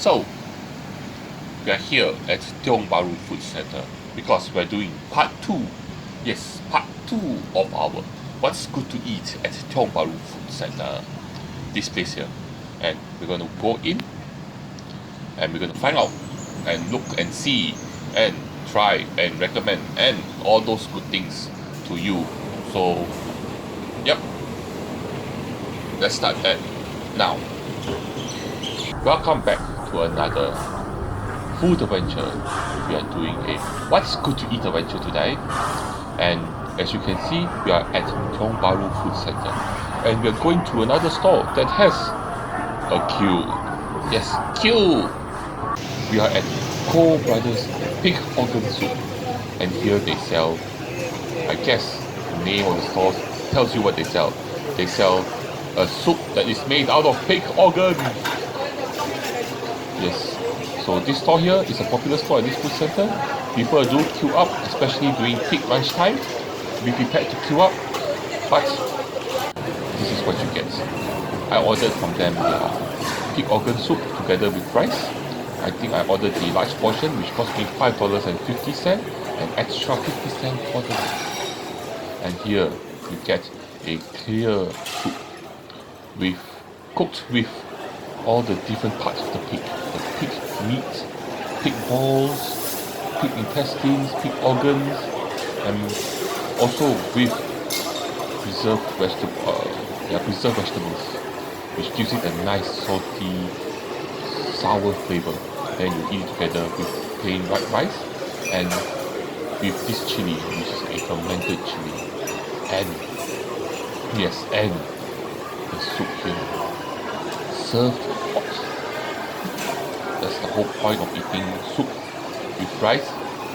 So, we are here at Tiong Bahru Food Center because we're doing part 2. Yes, part 2 of our What's Good to Eat at Tiong Bahru Food Center. This place here. And we're going to go in and we're going to find out and look and see and try and recommend and all those good things to you. So, yep. Let's start that now. Welcome back to another food adventure. We are doing a What's Good to Eat adventure today, and as you can see, we are at Tiong Bahru Food Center, and we are going to another store that has a queue. Yes, queue. We are at kohbrotherpig'sorgansoup, and here they sell, I guess the name of the store tells you what they sell. They sell a soup that is made out of pig organ. Yes. So this store here is a popular store at this food center. People do queue up, especially during peak lunch time. Be prepared to queue up, but this is what you get. I ordered from them their pig organ soup together with rice. I think I ordered the large portion, which cost me $5.50 and extra 50 cents for the rice. And here you get a clear soup cooked with all the different parts of the pig. The pig meat, pig balls, pig intestines, pig organs, and also with preserved vegetables, which gives it a nice salty, sour flavor. Then you eat it together with plain white rice and with this chili, which is a fermented chili, and yes, and the soup here served hot. That's the whole point of eating soup with rice.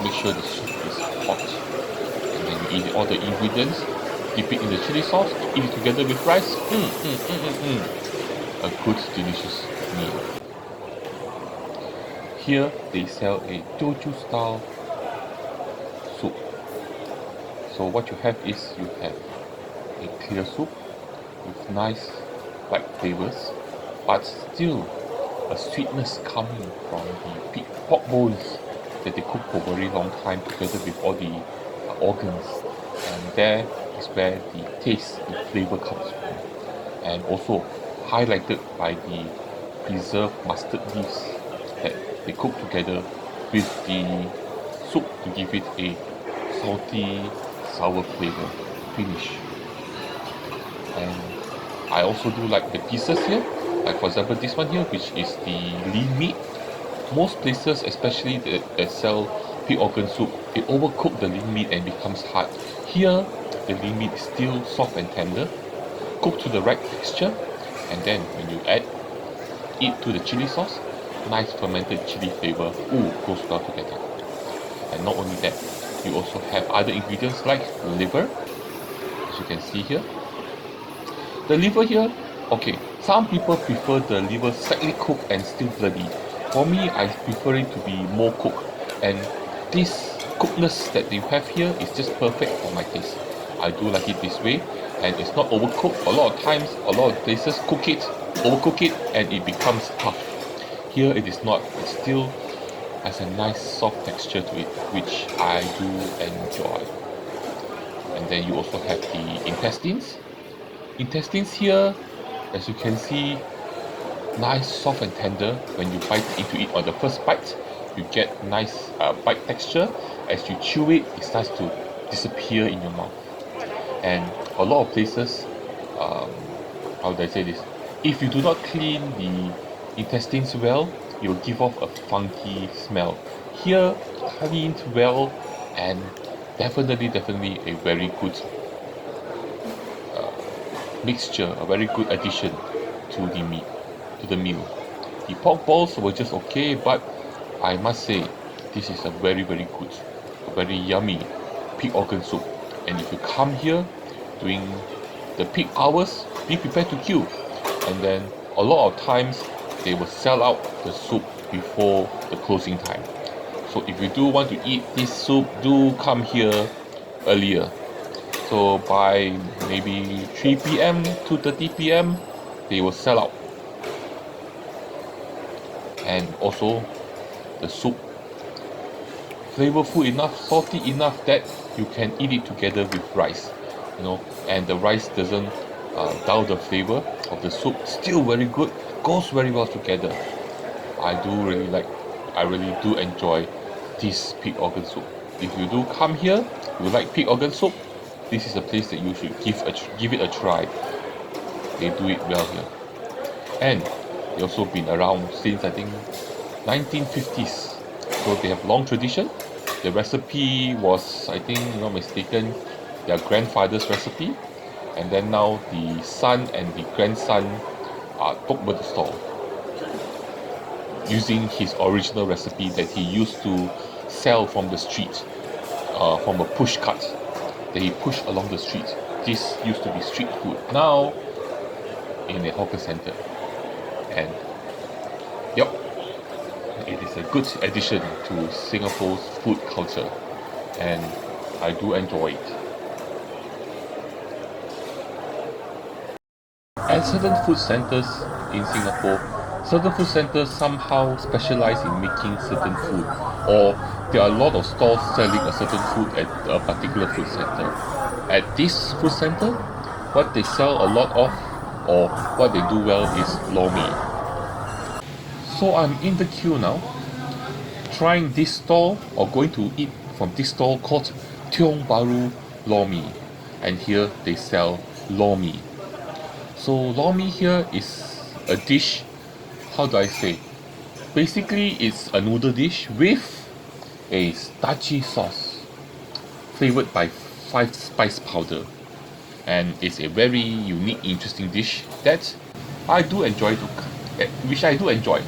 Make sure the soup is hot. And then you eat all the ingredients, dip it in the chili sauce, eat it together with rice. A good, delicious meal. Here they sell a Teochew style soup. So what you have is you have a clear soup with nice light flavors, but still a sweetness coming from the pig pork bones that they cook for a very long time together with all the organs, and there is where the taste, the flavor comes from, and also highlighted by the preserved mustard leaves that they cook together with the soup to give it a salty, sour flavor finish. And I also do like the pieces here. Like for example this one here, which is the lean meat. Most places, especially that sell pig organ soup, they overcook the lean meat and becomes hard. Here, the lean meat is still soft and tender, cooked to the right texture, and then when you add it to the chili sauce, nice fermented chili flavor, goes well together. And not only that, you also have other ingredients like liver, as you can see here. The liver here, okay, some people prefer the liver slightly cooked and still bloody. For me, I prefer it to be more cooked, and this cookedness that you have here is just perfect for my taste. I do like it this way, and it's not overcooked. A lot of times, a lot of places overcook it, and it becomes tough. Here it is not. It still has a nice soft texture to it, which I do enjoy. And then you also have the intestines. Intestines here, as you can see, nice, soft and tender. When you bite into it on the first bite, you get nice bite texture. As you chew it, it starts to disappear in your mouth. And a lot of places, how do I say this? If you do not clean the intestines well, it will give off a funky smell. Here, cleaned well, and definitely a very good mixture, a very good addition to the meat, to the meal. The pork balls were just okay, but I must say this is a very good, a very yummy pig organ soup. And if you come here during the peak hours, be prepared to queue. And then a lot of times they will sell out the soup before the closing time. So if you do want to eat this soup, do come here earlier. So by maybe 3 p.m. to 30 p.m. they will sell out. and also the soup flavorful enough, salty enough that you can eat it together with rice, you know, and the rice doesn't dull the flavor of the soup. Still very good, goes very well together. I really do enjoy this pig organ soup. If you do come here, you like pig organ soup, this is a place that you should give it a try. They do it well here, and they also been around since I think 1950s, so they have long tradition. The recipe was, I think, not mistaken, their grandfather's recipe, and then now the son and the grandson took over the stall using his original recipe that he used to sell from the street, from a push cart that he pushed along the street. This used to be street food, now in a hawker center, and yep, it is a good addition to Singapore's food culture, and I do enjoy it. At certain food centers in Singapore, certain food centers somehow specialize in making certain food, or there are a lot of stalls selling a certain food at a particular food center. At this food center, what they sell a lot of, or what they do well, is lor mee. So I'm in the queue now, trying this stall, or going to eat from this stall called Tiong Bahru lor mee, and here they sell lor mee. So lor mee here is a dish, how do I say? Basically, it's a noodle dish with a starchy sauce flavored by 5 spice powder, and it's a very unique, interesting dish that I do enjoy which I do enjoy.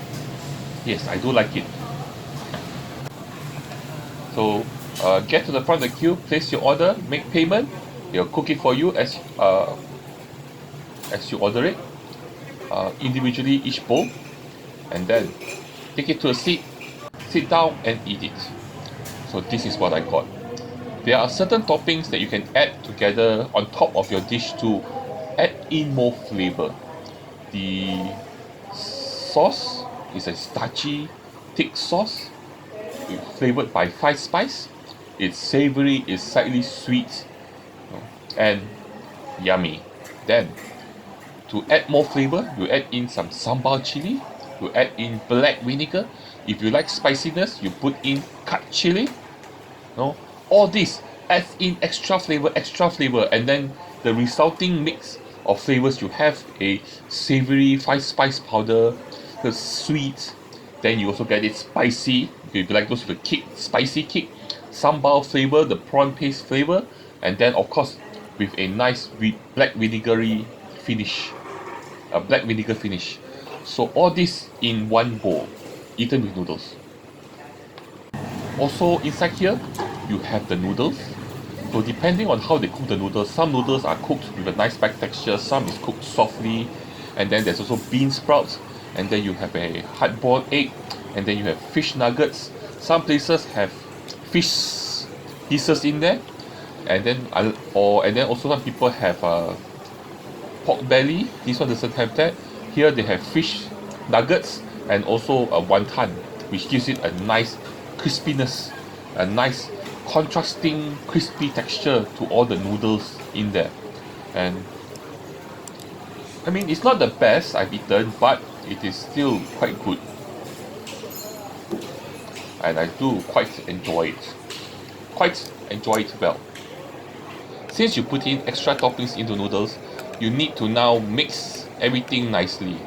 Yes, I do like it. So get to the front of the queue, place your order, make payment. They'll cook it for you as you order it, individually each bowl, and then take it to a seat, sit down and eat it. So this is what I got. There are certain toppings that you can add together on top of your dish to add in more flavor. The sauce is a starchy, thick sauce flavored by 5 spice. It's savory, it's slightly sweet, and yummy. Then, to add more flavor, you add in some sambal chili, you add in black vinegar. If you like spiciness, you put in cut chili. All this adds in extra flavor, and then the resulting mix of flavors, you have a savory 5 spice powder, the sweet, then you also get it spicy, if you like those with a kick, spicy kick, sambal flavor, the prawn paste flavor, and then of course with a nice black vinegar finish. So all this in one bowl, eaten with noodles. Also inside here, you have the noodles. So depending on how they cook the noodles, some noodles are cooked with a nice back texture, some is cooked softly, and then there's also bean sprouts, and then you have a hard-boiled egg, and then you have fish nuggets. Some places have fish pieces in there, and then also some people have pork belly. This one doesn't have that. Here they have fish nuggets and also a wonton, which gives it a nice crispiness, a nice contrasting crispy texture to all the noodles in there. And I mean, it's not the best I've eaten, but it is still quite good, and I do quite enjoy it well. Since you put in extra toppings into noodles, you need to now mix everything nicely.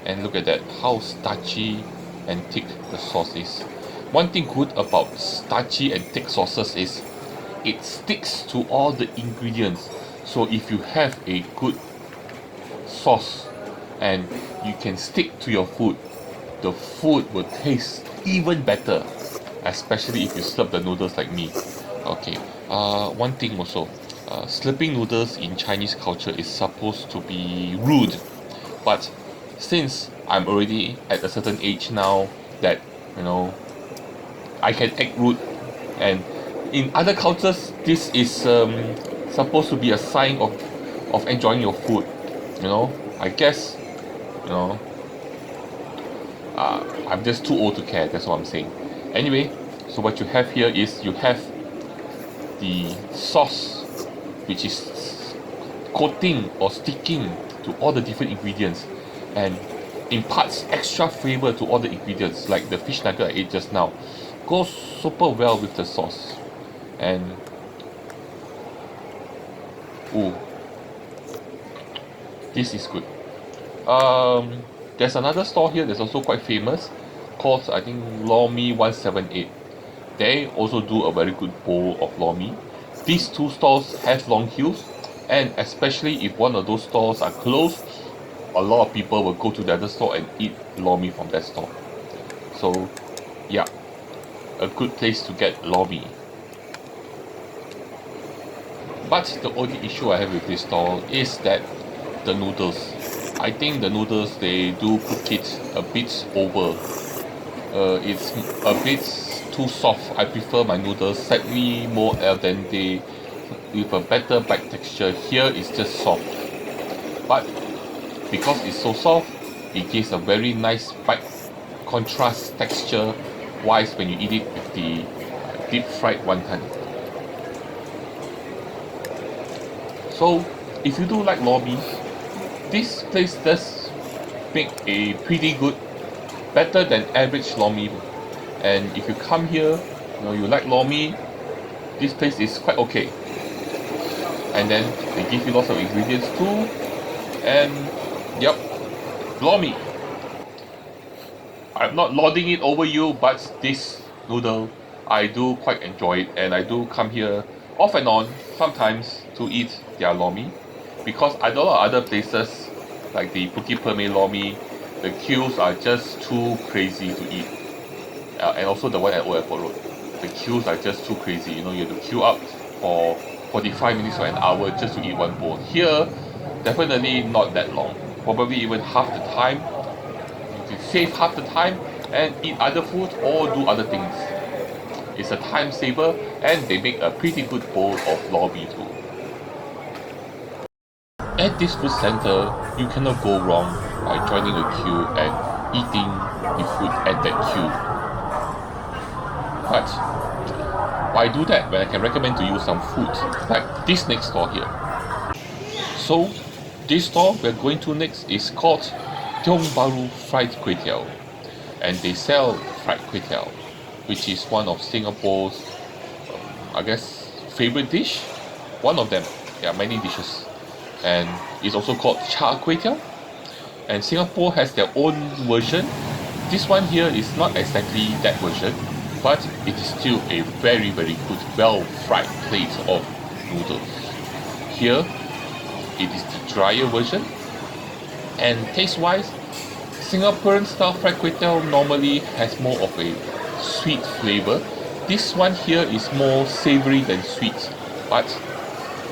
And look at that, how starchy and thick the sauce is. One thing good about starchy and thick sauces is it sticks to all the ingredients. So if you have a good sauce and you can stick to your food, the food will taste even better, especially if you slurp the noodles like me. Okay, one thing also, slurping noodles in Chinese culture is supposed to be rude, but since I'm already at a certain age now that I can act rude, and in other cultures this is supposed to be a sign of enjoying your food. I guess I'm just too old to care, that's what I'm saying. Anyway, so what you have here is you have the sauce, which is coating or sticking to all the different ingredients and imparts extra flavor to all the ingredients, like the fish nugget I ate just now. Goes super well with the sauce. And ooh, this is good. There's another store here that's also quite famous, called I think Lor Mee 178. They also do a very good bowl of lor mee. These two stores have long queues, and especially if one of those stores are closed, a lot of people will go to the other store and eat lor mee from that store. So yeah, a good place to get lor mee. But the only issue I have with this stall is that the noodles. I think the noodles, they do cook it a bit over. It's a bit too soft. I prefer my noodles slightly more al dente with a better bite texture. Here it's just soft. But because it's so soft, it gives a very nice bite contrast texture wise when you eat it with the deep fried wonton. So if you do like lor mee, this place does make a pretty good, better than average lor mee. And if you come here, you like lor mee, this place is quite okay. And then they give you lots of ingredients too. And yep, lor mee. I'm not lording it over you, but this noodle, I do quite enjoy it, and I do come here off and on sometimes to eat their lor mee, because I know other places like the Bukit Permai lor mee, the queues are just too crazy to eat, and also the one at Old Airport Road, the queues are just too crazy. You have to queue up for 45 minutes or an hour just to eat one bowl. Here, definitely not that long, probably even half the time. You can save half the time and eat other food or do other things. It's a time saver, and they make a pretty good bowl of lor mee too. At this food center, you cannot go wrong by joining a queue and eating the food at that queue. But why do that when I can recommend to you some food like this next store here? So this store we're going to next is called Tiong Bahru Fried Kway, and they sell fried kway, which is one of Singapore's, I guess, favorite dish. One of them. There are many dishes, and it's also called char kway, and Singapore has their own version. This one here is not exactly that version, but it is still a very good, well fried plate of noodles. Here it is the drier version, and taste wise, Singaporean style fried kway normally has more of a sweet flavor. This one here is more savory than sweet, but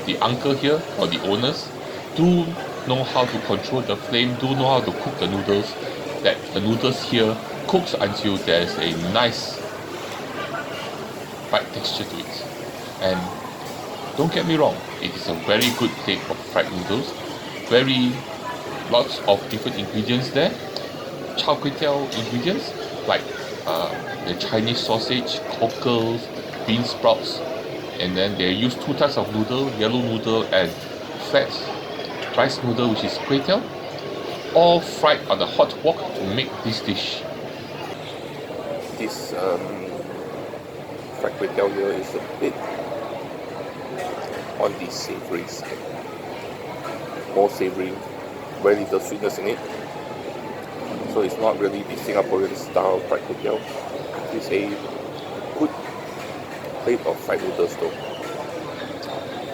the uncle here, or the owners, do know how to control the flame, do know how to cook the noodles, that the noodles here cooks until there's a nice bite texture to it. And don't get me wrong, it is a very good plate of fried noodles, lots of different ingredients there. Char kway ingredients like the Chinese sausage, cockles, bean sprouts, and then they use two types of noodle, yellow noodle and flat rice noodle, which is kway teow, all fried on the hot wok to make this dish. This fried kway teow here is a bit on the savory side, more savory, very little sweetness in it. So it's not really the Singaporean style fried kway teow. It's a good plate of fried noodles though.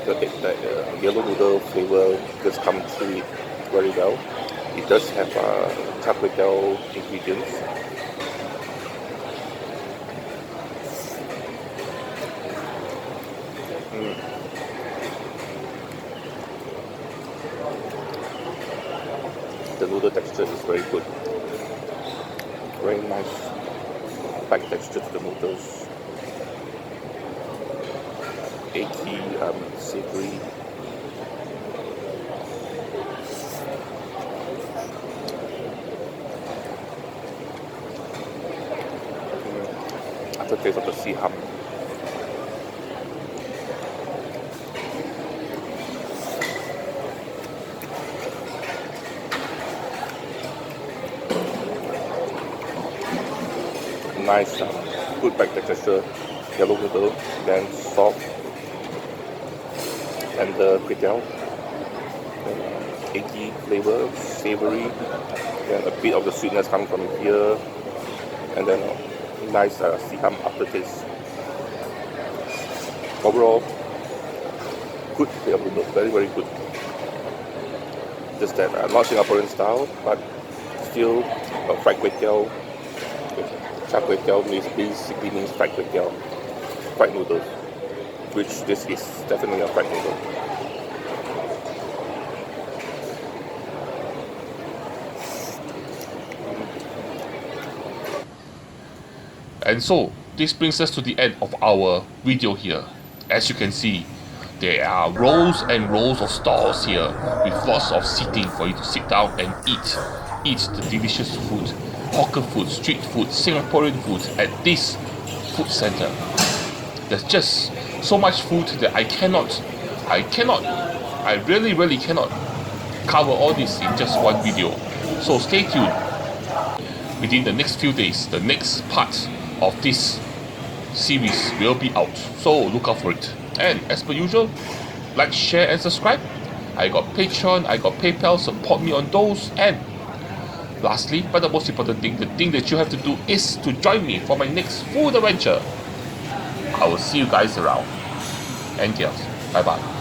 The yellow noodle flavor just comes through it very well. It does have char kway teow ingredients. The noodle texture is very good. Very nice bite texture to the noodles. Eggy, savory. aftertaste of the sea hum. Nice, good back texture, yellow noodle, then soft, and the kway teow, eggy flavor, savory, then a bit of the sweetness coming from here, and then nice sea hum aftertaste. Overall, good plate of noodles, very very good. Just that not Singaporean style, but still fried kway teow. Char kway teow basically means fried kway teow, fried noodles, which this is definitely a fried noodle. And so this brings us to the end of our video here. As you can see, there are rows and rows of stalls here with lots of seating for you to sit down and eat the delicious food, hawker food, street food, Singaporean food at this food center. There's just so much food that I really cannot cover all this in just one video. So stay tuned. Within the next few days, the next part of this series will be out, so look out for it. And as per usual, like, share and subscribe. I got Patreon, I got PayPal, support me on those. And lastly, but the most important thing, the thing that you have to do is to join me for my next food adventure. I will see you guys around. And girls, bye bye.